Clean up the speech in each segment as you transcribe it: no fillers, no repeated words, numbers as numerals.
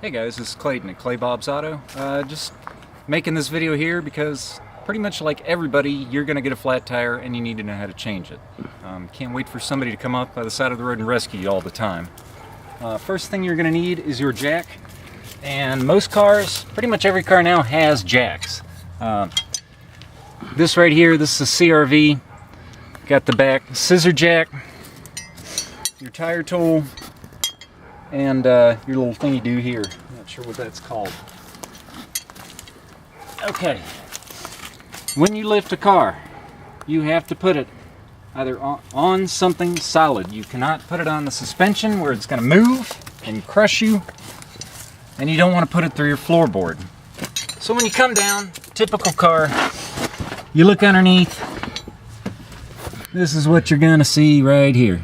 Hey guys, this is Clayton at ClayBob Auto. Just making this video here because pretty much like everybody, you're going to get a flat tire and you need to know how to change it. Can't wait for somebody to come up by the side of the road and rescue you all the time. First thing you're going to need is your jack. And most cars, pretty much every car now has jacks. This right here, this is a CRV. Got the back scissor jack, your tire tool, and your little thingy do here. Not sure what that's called. Okay, when you lift a car, you have to put it either on something solid. You cannot put it on the suspension where it's going to move and crush you, and you don't want to put it through your floorboard. So when you come down, typical car, you look underneath. This is what you're going to see right here.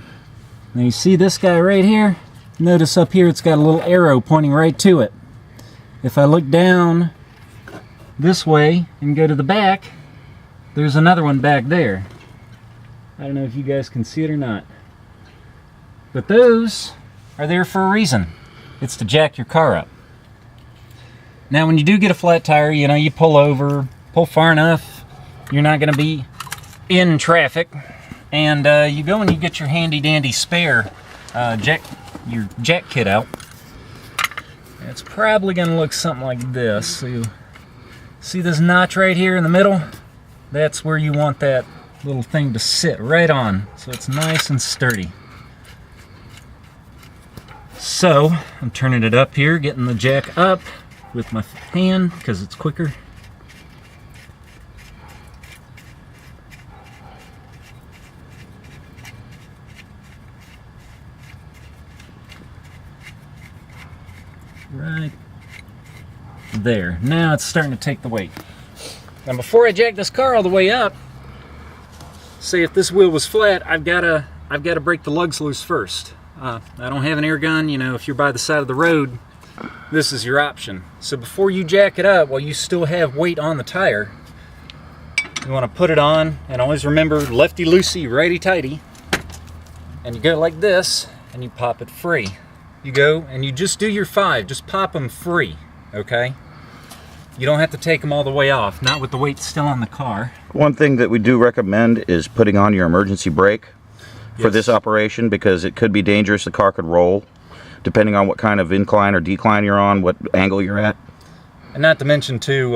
Now you see this guy right here? Notice up here it's got a little arrow pointing right to it. If I look down this way and go to the back, there's another one back there. I don't know if you guys can see it or not. But those are there for a reason. It's to jack your car up. Now when you do get a flat tire, you know, you pull over, pull far enough, you're not going to be in traffic, and you go and you get your handy dandy spare your jack kit out. It's probably going to look something like this. So you see this notch right here in the middle? That's where you want that little thing to sit right on, so it's nice and sturdy. So I'm turning it up here, getting the jack up with my hand because it's quicker. Right there. Now it's starting to take the weight. Now before I jack this car all the way up, say if this wheel was flat, I've got to break the lugs loose first. I don't have an air gun. You know, if you're by the side of the road, this is your option. So before you jack it up, while you still have weight on the tire, you want to put it on, and always remember lefty loosey, righty tighty, and you go like this and you pop it free. You go and you just do your 5, just pop them free, okay? You don't have to take them all the way off, not with the weight still on the car. One thing that we do recommend is putting on your emergency brake for this operation, because it could be dangerous. The car could roll depending on what kind of incline or decline you're on, what angle you're at. And not to mention too,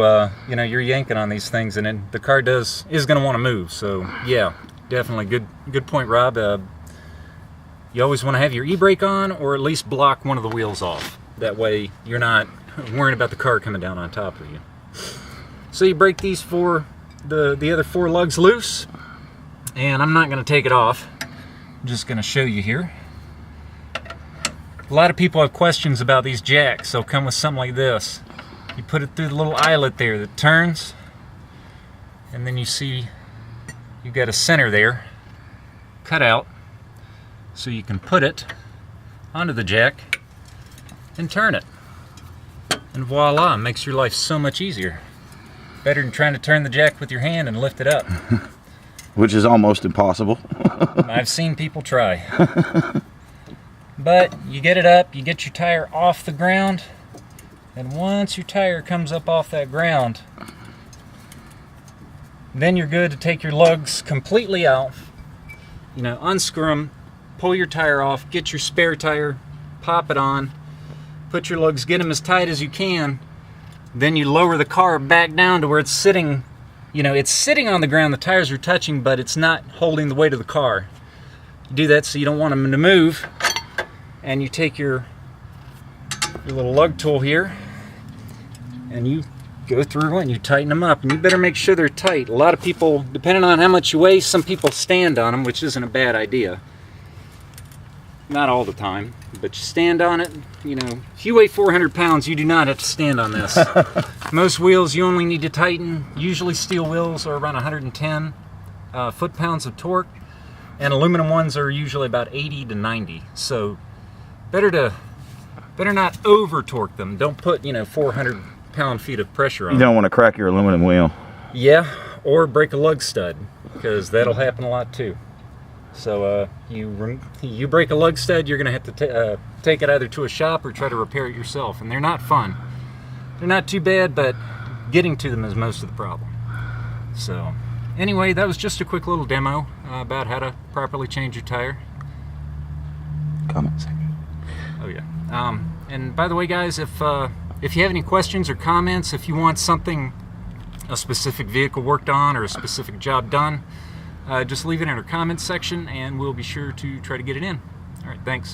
you know, you're yanking on these things and then the car is going to want to move. So yeah, definitely good point, Rob. You always want to have your e-brake on, or at least block one of the wheels off. That way you're not worrying about the car coming down on top of you. So you break these the other 4 lugs loose, and I'm not going to take it off. I'm just going to show you here. A lot of people have questions about these jacks. They'll come with something like this. You put it through the little eyelet there that turns, and then you see you've got a center there cut out, so you can put it onto the jack and turn it. And voila, makes your life so much easier. Better than trying to turn the jack with your hand and lift it up. Which is almost impossible. I've seen people try. But you get it up, you get your tire off the ground, and once your tire comes up off that ground, then you're good to take your lugs completely out. You know, unscrew them, pull your tire off, get your spare tire, pop it on, put your lugs, get them as tight as you can. Then you lower the car back down to where it's sitting. You know, it's sitting on the ground, the tires are touching, but it's not holding the weight of the car. You do that so you don't want them to move. And you take your little lug tool here, and you go through and you tighten them up. And you better make sure they're tight. A lot of people, depending on how much you weigh, some people stand on them, which isn't a bad idea. Not all the time, but you stand on it. You know, if you weigh 400 pounds, you do not have to stand on this. Most wheels you only need to tighten. Usually steel wheels are around 110 foot-pounds of torque, and aluminum ones are usually about 80 to 90. So better not over torque them. Don't put, you know, 400 pound-feet of pressure on You them. don't want to crack your aluminum wheel. Yeah, or break a lug stud, because that'll happen a lot too. So you break a lug stud, you're going to have to take it either to a shop or try to repair it yourself, and they're not fun. They're not too bad, but getting to them is most of the problem. So anyway, that was just a quick little demo about how to properly change your tire. Comment section. Oh yeah. And by the way, guys, if you have any questions or comments, if you want something, a specific vehicle worked on or a specific job done, just leave it in our comments section and we'll be sure to try to get it in. All right, thanks.